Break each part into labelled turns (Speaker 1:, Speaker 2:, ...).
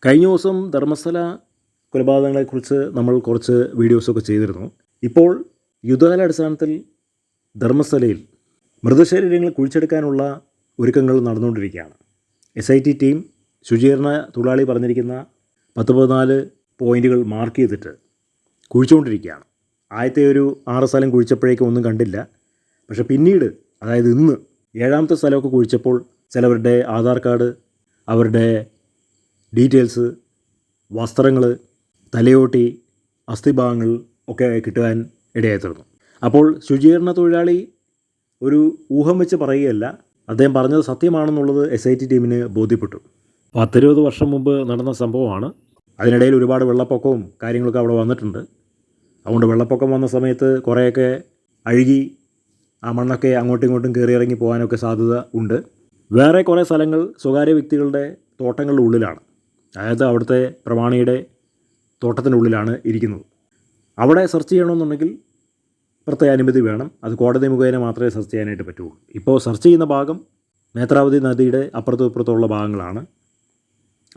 Speaker 1: കഴിഞ്ഞ ദിവസം ധർമ്മസ്ഥല കൊലപാതകങ്ങളെക്കുറിച്ച് നമ്മൾ കുറച്ച് വീഡിയോസൊക്കെ ചെയ്തിരുന്നു. ഇപ്പോൾ യുദ്ധകാലാടിസ്ഥാനത്തിൽ ധർമ്മസ്ഥലയിൽ മൃതശരീരങ്ങൾ കുഴിച്ചെടുക്കാനുള്ള ഒരുക്കങ്ങൾ നടന്നുകൊണ്ടിരിക്കുകയാണ്. SIT ടീം ശുചീകരണ തൊഴിലാളി പറഞ്ഞിരിക്കുന്ന 14 പോയിൻറ്റുകൾ മാർക്ക് ചെയ്തിട്ട് കുഴിച്ചുകൊണ്ടിരിക്കുകയാണ്. ആദ്യത്തെ ഒരു 6 സ്ഥലം കുഴിച്ചപ്പോഴേക്കും ഒന്നും കണ്ടില്ല. പക്ഷേ പിന്നീട്, അതായത് ഇന്ന് 7ാമത്തെ സ്ഥലമൊക്കെ കുഴിച്ചപ്പോൾ ചിലവരുടെ ആധാർ കാർഡ്, അവരുടെ ഡീറ്റെയിൽസ്, വസ്ത്രങ്ങൾ, തലയോട്ടി, അസ്ഥിഭാഗങ്ങൾ ഒക്കെ കിട്ടുവാൻ ഇടയായിത്തീർന്നു. അപ്പോൾ ശുചീകരണ തൊഴിലാളി ഒരു ഊഹം വെച്ച് പറയുകയല്ല, അദ്ദേഹം പറഞ്ഞത് സത്യമാണെന്നുള്ളത് SIT ടീമിന് ബോധ്യപ്പെട്ടു. 10-20 വർഷം മുമ്പ് നടന്ന സംഭവമാണ്. അതിനിടയിൽ ഒരുപാട് വെള്ളപ്പൊക്കവും കാര്യങ്ങളൊക്കെ അവിടെ വന്നിട്ടുണ്ട്. അതുകൊണ്ട് വെള്ളപ്പൊക്കം വന്ന സമയത്ത് കുറേയൊക്കെ അഴുകി ആ മണ്ണൊക്കെ അങ്ങോട്ടും ഇങ്ങോട്ടും കയറിയിറങ്ങി പോകാനൊക്കെ സാധ്യത ഉണ്ട്. വേറെ കുറേ സ്ഥലങ്ങൾ സ്വകാര്യ വ്യക്തികളുടെ തോട്ടങ്ങളുടെ ഉള്ളിലാണ്, അതായത് അവിടുത്തെ പ്രമാണിയുടെ തോട്ടത്തിൻ്റെ ഉള്ളിലാണ് ഇരിക്കുന്നത്. അവിടെ സെർച്ച് ചെയ്യണമെന്നുണ്ടെങ്കിൽ പ്രത്യേക അനുമതി വേണം. അത് കോടതി മുഖേന മാത്രമേ സെർച്ച് ചെയ്യാനായിട്ട് പറ്റുള്ളൂ. ഇപ്പോൾ സെർച്ച് ചെയ്യുന്ന ഭാഗം നേത്രാവതി നദിയുടെ അപ്പുറത്തും ഇപ്പുറത്തുള്ള ഭാഗങ്ങളാണ്.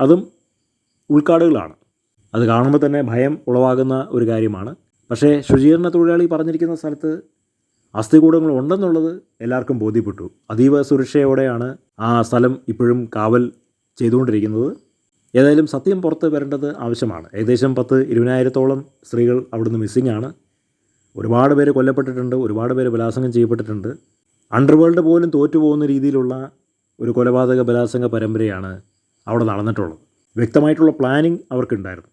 Speaker 1: അതും ഉൾക്കാടുകളാണ്. അത് കാണുമ്പോൾ തന്നെ ഭയം ഉളവാകുന്ന ഒരു കാര്യമാണ്. പക്ഷേ ശുചീകരണ തൊഴിലാളി പറഞ്ഞിരിക്കുന്ന സ്ഥലത്ത് അസ്ഥികൂടങ്ങൾ ഉണ്ടെന്നുള്ളത് എല്ലാവർക്കും ബോധ്യപ്പെട്ടു. അതീവ സുരക്ഷയോടെയാണ് ആ സ്ഥലം ഇപ്പോഴും കാവൽ ചെയ്തുകൊണ്ടിരിക്കുന്നത്. ഏതായാലും സത്യം പുറത്ത് വരേണ്ടത് ആവശ്യമാണ്. ഏകദേശം 10-20,000-ഓളം സ്ത്രീകൾ അവിടുന്ന് മിസ്സിംഗ് ആണ്. ഒരുപാട് പേര് കൊല്ലപ്പെട്ടിട്ടുണ്ട്, ഒരുപാട് പേര് ബലാത്സംഗം ചെയ്യപ്പെട്ടിട്ടുണ്ട്. അണ്ടർവേൾഡ് പോലും തോറ്റുപോകുന്ന രീതിയിലുള്ള ഒരു കൊലപാതക ബലാത്സംഗ പരമ്പരയാണ് അവിടെ നടന്നിട്ടുള്ളത്. വ്യക്തമായിട്ടുള്ള പ്ലാനിങ് അവർക്കുണ്ടായിരുന്നു.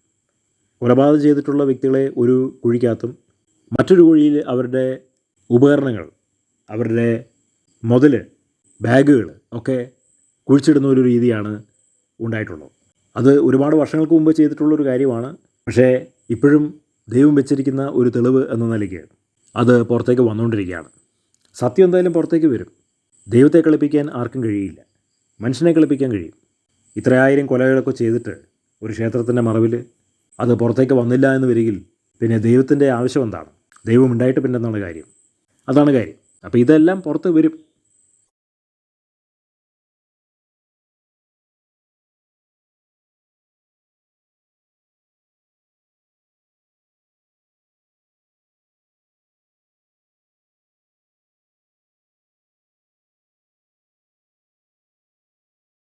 Speaker 1: കൊലപാതകം ചെയ്തിട്ടുള്ള വ്യക്തികളെ ഒരു കുഴിക്കകത്തും മറ്റൊരു കുഴിയിൽ അവരുടെ ഉപകരണങ്ങൾ, അവരുടെ മുതൽ, ബാഗുകൾ ഒക്കെ കുഴിച്ചിടുന്ന ഒരു രീതിയാണ് ഉണ്ടായിട്ടുള്ളത്. അത് ഒരുപാട് വർഷങ്ങൾക്ക് മുമ്പ് ചെയ്തിട്ടുള്ളൊരു കാര്യമാണ്. പക്ഷേ ഇപ്പോഴും ദൈവം വെച്ചിരിക്കുന്ന ഒരു തെളിവ് എന്ന നിലയ്ക്ക് അത് പുറത്തേക്ക് വന്നുകൊണ്ടിരിക്കുകയാണ്. സത്യം എന്തായാലും പുറത്തേക്ക് വരും. ദൈവത്തെ കളിപ്പിക്കാൻ ആർക്കും കഴിയില്ല, മനുഷ്യനെ കളിപ്പിക്കാൻ കഴിയും. ഇത്രയായിരം കൊലകളൊക്കെ ചെയ്തിട്ട് ഒരു ക്ഷേത്രത്തിൻ്റെ മറവിൽ അത് പുറത്തേക്ക് വന്നില്ല എന്ന് വരികിൽ പിന്നെ ദൈവത്തിൻ്റെ ആവശ്യം എന്താണ്? ദൈവം ഉണ്ടായിട്ട് പിന്നെ എന്താണ് കാര്യം? അതാണ് കാര്യം. അപ്പോൾ ഇതെല്ലാം പുറത്ത് വരും.